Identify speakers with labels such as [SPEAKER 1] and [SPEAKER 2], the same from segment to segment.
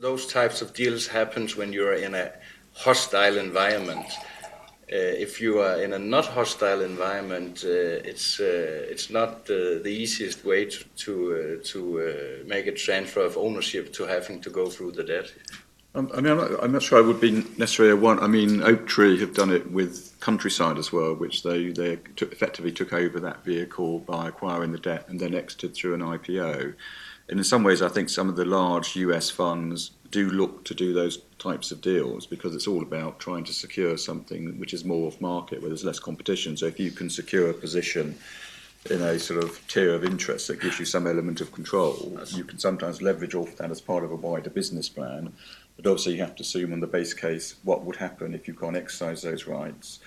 [SPEAKER 1] those types of deals happens when you're in a hostile environment. If you are in a not hostile environment, it's not the easiest way to make a transfer of ownership to having to go through the debt.
[SPEAKER 2] I'm not sure I would be necessarily a one. I mean, Oaktree have done it with Countryside as well, which they effectively took over that vehicle by acquiring the debt and then exited through an IPO. And in some ways, I think some of the large US funds do look to do those types of deals because it's all about trying to secure something which is more off market, where there's less competition. So if you can secure a position in a sort of tier of interest that gives you some element of control, you can sometimes leverage off that as part of a wider business plan. But obviously you have to assume on the base case what would happen if you can't exercise those rights,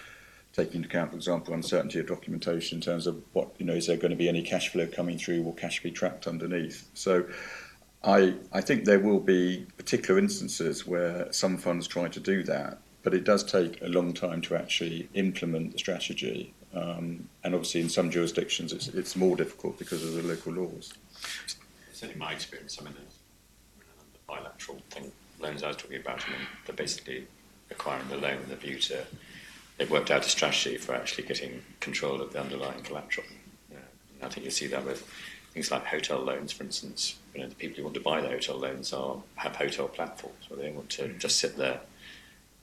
[SPEAKER 2] taking into account, for example, uncertainty of documentation in terms of what, is there going to be any cash flow coming through, will cash be trapped underneath? So I think there will be particular instances where some funds try to do that, but it does take a long time to actually implement the strategy. And obviously in some jurisdictions it's more difficult because of the local laws.
[SPEAKER 3] Certainly my experience, the bilateral loans I was talking about, they're basically acquiring the loan with a view to, they've worked out a strategy for actually getting control of the underlying collateral. I think you see that with things like hotel loans, for instance. The people who want to buy the hotel loans have hotel platforms where they want to just sit there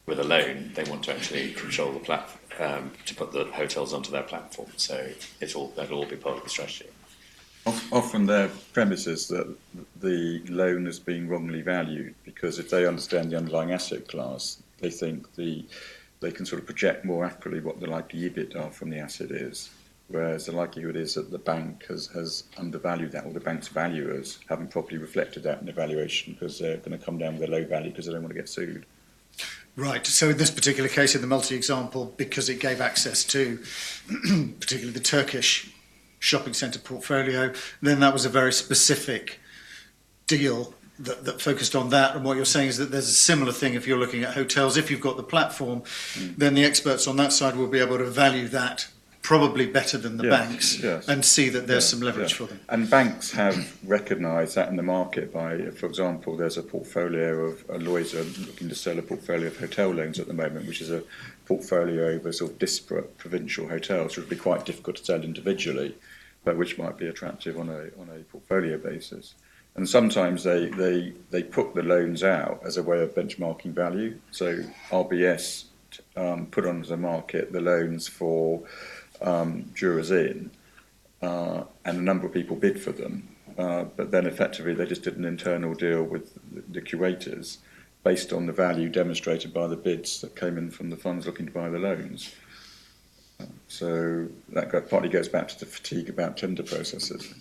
[SPEAKER 3] with a loan. They want to actually control the platform to put the hotels onto their platform. So that'll all be part of the strategy.
[SPEAKER 2] Often their premise is that the loan is being wrongly valued because if they understand the underlying asset class, they think they can sort of project more accurately what the likely EBITDA from the asset is, whereas the likelihood is that the bank has undervalued that, or the bank's valuers haven't properly reflected that in the valuation because they're going to come down with a low value because they don't want to get sued.
[SPEAKER 4] Right, so in this particular case, in the multi example, because it gave access to particularly the Turkish shopping centre portfolio, then that was a very specific deal that focused on that. And what you're saying is that there's a similar thing if you're looking at hotels. If you've got the platform, then the experts on that side will be able to value that probably better than the banks and see that there's some leverage for them.
[SPEAKER 2] And banks have recognised that in the market by, for example, there's a portfolio of Lloyds are looking to sell a portfolio of hotel loans at the moment, which is a portfolio over sort of disparate provincial hotels, which would be quite difficult to sell individually, but which might be attractive on a portfolio basis. And sometimes they put the loans out as a way of benchmarking value. So RBS put onto the market the loans for jurors in, and a number of people bid for them. But then effectively they just did an internal deal with the curators based on the value demonstrated by the bids that came in from the funds looking to buy the loans. So that partly goes back to the fatigue about tender processes.